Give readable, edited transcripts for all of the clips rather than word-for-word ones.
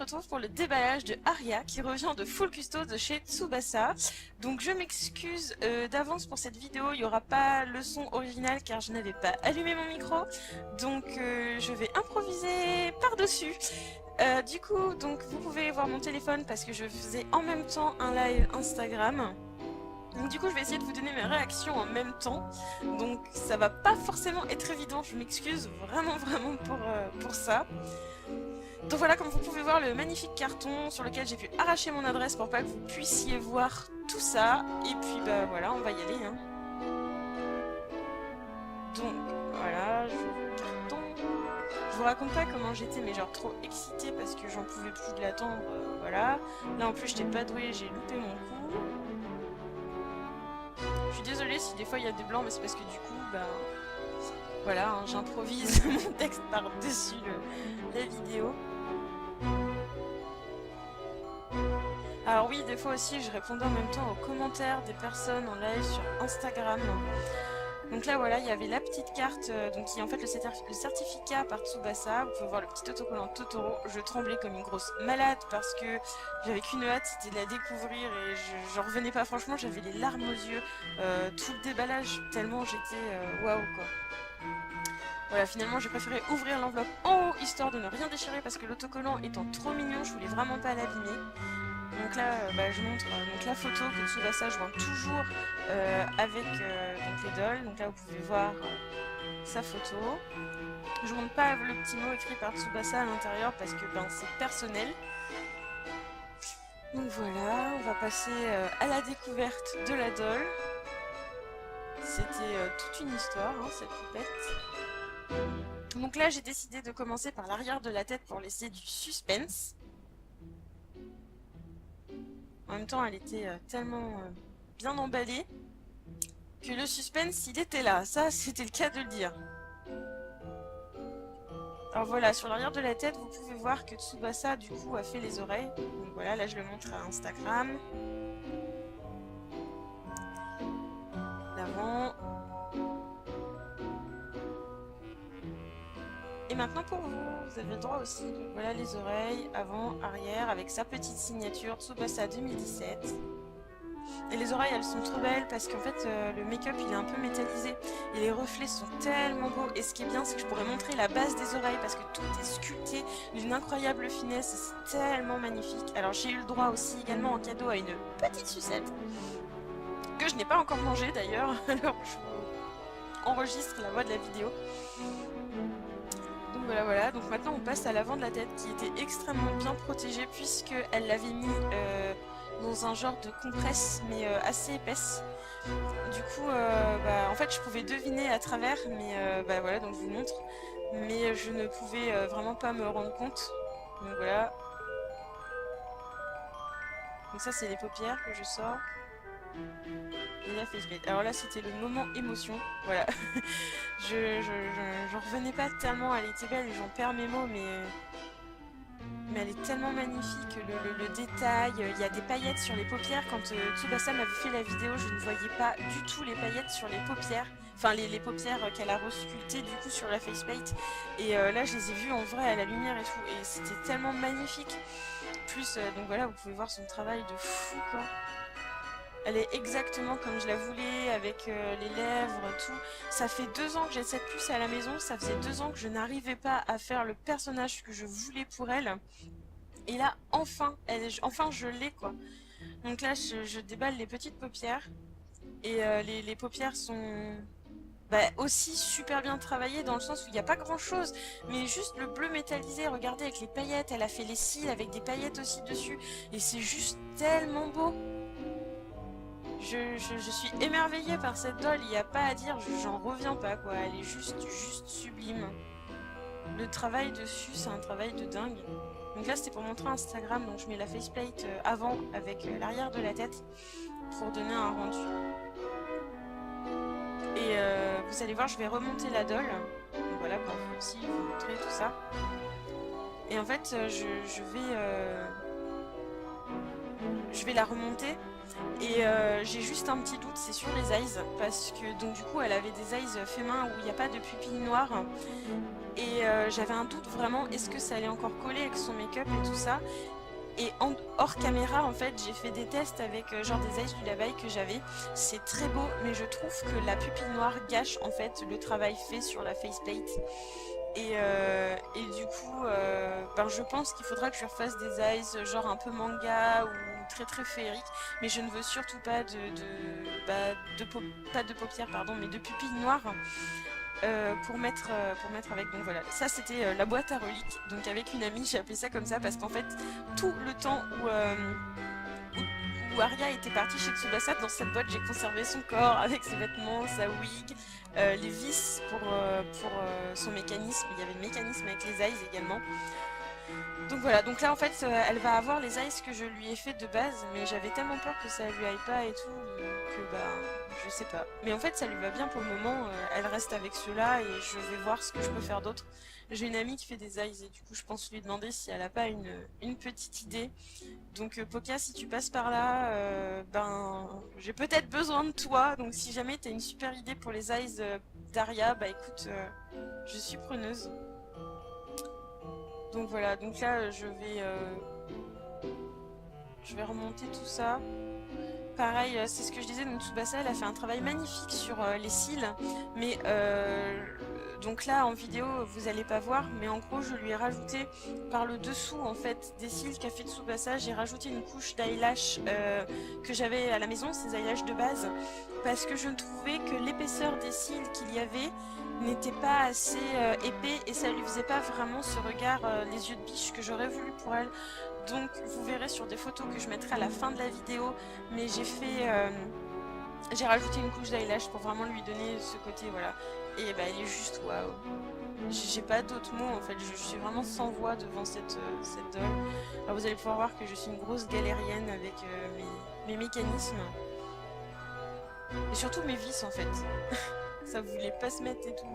retrouve pour le déballage de Aria qui revient de Full Custo de chez Tsubasa. Donc je m'excuse d'avance pour cette vidéo, il n'y aura pas le son original car je n'avais pas allumé mon micro. Donc je vais improviser par-dessus. Du coup, donc vous pouvez voir mon téléphone parce que je faisais en même temps un live Instagram. Donc du coup je vais essayer de vous donner mes réactions en même temps, donc ça va pas forcément être évident, je m'excuse vraiment pour ça. Donc voilà, comme vous pouvez voir, le magnifique carton sur lequel j'ai pu arracher mon adresse pour pas que vous puissiez voir tout ça, et puis bah voilà, on va y aller hein. Donc voilà, je vous le carton. Je vous raconte pas comment j'étais mais genre trop excitée parce que j'en pouvais plus de l'attendre, voilà. Là en plus j'étais pas douée, j'ai loupé mon coup. Je suis désolée si des fois il y a des blancs, mais c'est parce que du coup, bah, voilà, hein, j'improvise mon texte par-dessus la vidéo. Alors oui, des fois aussi, je répondais en même temps aux commentaires des personnes en live sur Instagram. Donc là, voilà, il y avait la petite carte, donc qui est en fait le certificat par Tsubasa. Vous pouvez voir le petit autocollant Totoro. Je tremblais comme une grosse malade parce que j'avais qu'une hâte, c'était de la découvrir et j'en revenais pas. Franchement, j'avais les larmes aux yeux, tout le déballage, tellement j'étais waouh quoi. Voilà, finalement, j'ai préféré ouvrir l'enveloppe en haut histoire de ne rien déchirer parce que l'autocollant étant trop mignon, je voulais vraiment pas l'abîmer. Donc là, bah, je montre donc la photo que Tsubasa joint toujours avec donc les dolls. Donc là, vous pouvez voir sa photo. Je montre pas le petit mot écrit par Tsubasa à l'intérieur parce que ben, c'est personnel. Donc voilà, on va passer à la découverte de la doll. C'était toute une histoire, hein, cette poupette. Donc là, j'ai décidé de commencer par l'arrière de la tête pour laisser du suspense. En même temps, elle était tellement bien emballée que le suspense, il était là. Ça, c'était le cas de le dire. Alors voilà, sur l'arrière de la tête, vous pouvez voir que Tsubasa, du coup, a fait les oreilles. Donc voilà, là, je le montre à Instagram. L'avant. Et maintenant pour vous, vous avez le droit aussi. Donc voilà les oreilles, avant, arrière, avec sa petite signature Tsubasa 2017. Et les oreilles, elles sont trop belles parce qu'en fait, le make-up, il est un peu métallisé. Et les reflets sont tellement beaux. Et ce qui est bien, c'est que je pourrais montrer la base des oreilles parce que tout est sculpté d'une incroyable finesse. Et c'est tellement magnifique. Alors, j'ai eu le droit aussi également en cadeau à une petite sucette que je n'ai pas encore mangée d'ailleurs. Alors, je vous enregistre la voix de la vidéo. Donc voilà, voilà. Donc maintenant, on passe à l'avant de la tête qui était extrêmement bien protégée puisqu'elle l'avait mis dans un genre de compresse mais assez épaisse. Du coup, bah, en fait, je pouvais deviner à travers, mais bah, voilà, donc je vous montre. Mais je ne pouvais vraiment pas me rendre compte. Donc voilà. Donc ça, c'est les paupières que je sors. Et la face paint. Alors là, c'était le moment émotion. Voilà. J'en revenais pas tellement. Elle était belle, j'en perds mes mots, mais elle est tellement magnifique, le détail, il y a des paillettes sur les paupières. Quand Tsubasa m'avait fait la vidéo, je ne voyais pas du tout les paillettes sur les paupières, enfin les paupières qu'elle a resculptées du coup sur la faceplate. Et là je les ai vues en vrai à la lumière et tout, et c'était tellement magnifique. Plus, donc voilà, vous pouvez voir son travail de fou quoi. Elle est exactement comme je la voulais, avec les lèvres, tout. Ça fait 2 ans que j'ai cette puce à la maison, ça faisait 2 ans que je n'arrivais pas à faire le personnage que je voulais pour elle. Et là, enfin, enfin je l'ai quoi. Donc là, je déballe les petites paupières. Et les paupières sont bah, aussi super bien travaillées dans le sens où il n'y a pas grand chose. Mais juste le bleu métallisé, regardez avec les paillettes. Elle a fait les cils avec des paillettes aussi dessus. Et c'est juste tellement beau. Je suis émerveillée par cette doll, il n'y a pas à dire, j'en reviens pas quoi, elle est juste sublime. Le travail dessus, c'est un travail de dingue. Donc là c'était pour montrer Instagram, donc je mets la faceplate avant avec l'arrière de la tête pour donner un rendu. Et vous allez voir, je vais remonter la doll, donc voilà pour aussi vous montrer tout ça. Et en fait je vais la remonter. Et j'ai juste un petit doute, c'est sur les eyes, parce que donc du coup elle avait des eyes faits main où il n'y a pas de pupille noire. Et j'avais un doute vraiment, est-ce que ça allait encore coller avec son make-up et tout ça. Et hors caméra, en fait, j'ai fait des tests avec genre des eyes du Labaille que j'avais. C'est très beau, mais je trouve que la pupille noire gâche en fait le travail fait sur la faceplate. Et du coup, ben, je pense qu'il faudra que je refasse des eyes genre un peu manga ou très très féerique, mais je ne veux surtout pas pas de paupières pardon, mais de pupilles noires pour mettre avec. Donc voilà, ça c'était la boîte à reliques. Donc avec une amie, j'ai appelé ça comme ça parce qu'en fait, tout le temps où Arya était partie chez Tsubasa, dans cette boîte, j'ai conservé son corps avec ses vêtements, sa wig, les vis pour son mécanisme. Il y avait le mécanisme avec les eyes également. Donc voilà, donc là en fait elle va avoir les eyes que je lui ai fait de base, mais j'avais tellement peur que ça lui aille pas et tout, que bah je sais pas. Mais en fait ça lui va bien pour le moment, elle reste avec ceux-là et je vais voir ce que je peux faire d'autre. J'ai une amie qui fait des eyes et du coup je pense lui demander si elle a pas une petite idée. Donc Poca, si tu passes par là, ben j'ai peut-être besoin de toi, donc si jamais t'as une super idée pour les eyes d'Aria, bah écoute, je suis preneuse. Donc voilà, donc là je vais remonter tout ça. Pareil, c'est ce que je disais, donc Tsubasa elle a fait un travail magnifique sur les cils, mais donc là en vidéo vous allez pas voir, mais en gros je lui ai rajouté par le dessous en fait des cils qu'a fait Tsubasa, j'ai rajouté une couche d'eyelash que j'avais à la maison, ces eyelashes de base, parce que je trouvais que l'épaisseur des cils qu'il y avait n'était pas assez épais et ça lui faisait pas vraiment ce regard les yeux de biche que j'aurais voulu pour elle. Donc vous verrez sur des photos que je mettrai à la fin de la vidéo, mais j'ai rajouté une couche d'eyelash pour vraiment lui donner ce côté, voilà. Et bah elle est juste waouh. J'ai pas d'autres mots en fait, je suis vraiment sans voix devant cette doll. Alors vous allez pouvoir voir que je suis une grosse galérienne avec mes mécanismes. Et surtout mes vis en fait. Ça voulait pas se mettre et tout,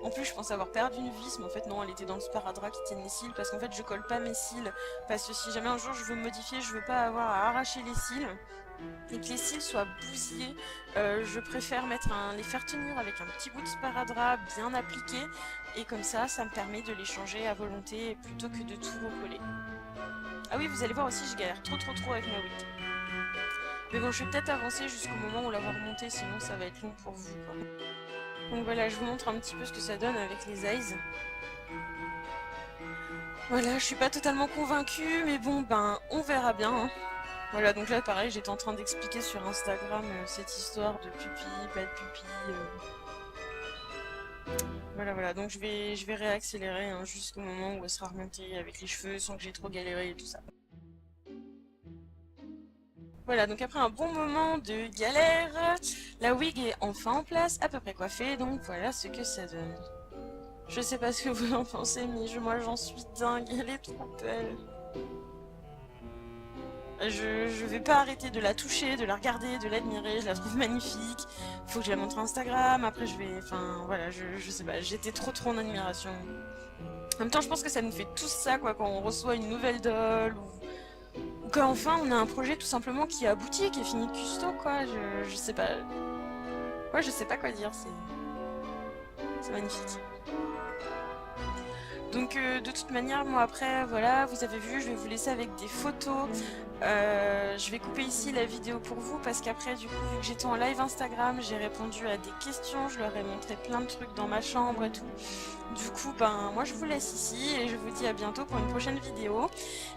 En plus, je pensais avoir perdu une vis, mais en fait, non, elle était dans le sparadrap qui tient les cils, parce qu'en fait, je colle pas mes cils, parce que si jamais un jour je veux modifier, je veux pas avoir à arracher les cils, et que les cils soient bousillés, je préfère les faire tenir avec un petit bout de sparadrap bien appliqué, et comme ça me permet de les changer à volonté, plutôt que de tout recoller. Ah oui, vous allez voir aussi, je galère trop avec ma wig. Mais bon, je vais peut-être avancer jusqu'au moment où la voir remonter, sinon ça va être long pour vous, quoi. Donc voilà, je vous montre un petit peu ce que ça donne avec les eyes. Voilà, je suis pas totalement convaincue, mais bon, ben, on verra bien. Hein. Voilà, donc là, pareil, j'étais en train d'expliquer sur Instagram cette histoire de pupille, pas de pupille. Voilà, donc je vais réaccélérer hein, jusqu'au moment où elle sera remontée avec les cheveux sans que j'ai trop galéré et tout ça. Voilà, donc après un bon moment de galère, la wig est enfin en place, à peu près coiffée, donc voilà ce que ça donne. Je sais pas ce que vous en pensez, mais moi j'en suis dingue, elle est trop belle. Je vais pas arrêter de la toucher, de la regarder, de l'admirer, je la trouve magnifique. Faut que je la montre à Instagram, après je vais... Enfin voilà, je sais pas, j'étais trop en admiration. En même temps, je pense que ça nous fait tous ça, quoi, quand on reçoit une nouvelle doll, ou quand enfin on a un projet tout simplement qui aboutit, qui est fini de custo, quoi. Je sais pas... Ouais, je sais pas quoi dire, c'est magnifique. Donc de toute manière, moi après, voilà, vous avez vu, je vais vous laisser avec des photos. Je vais couper ici la vidéo pour vous parce qu'après, du coup, vu que j'étais en live Instagram, j'ai répondu à des questions, je leur ai montré plein de trucs dans ma chambre et tout. Du coup, ben, moi je vous laisse ici et je vous dis à bientôt pour une prochaine vidéo.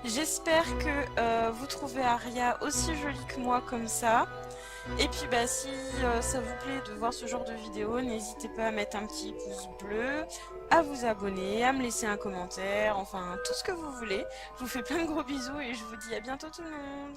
J'espère que vous trouvez Arya aussi jolie que moi comme ça. Et puis bah si ça vous plaît de voir ce genre de vidéo, n'hésitez pas à mettre un petit pouce bleu, à vous abonner, à me laisser un commentaire, enfin tout ce que vous voulez. Je vous fais plein de gros bisous et je vous dis à bientôt tout le monde.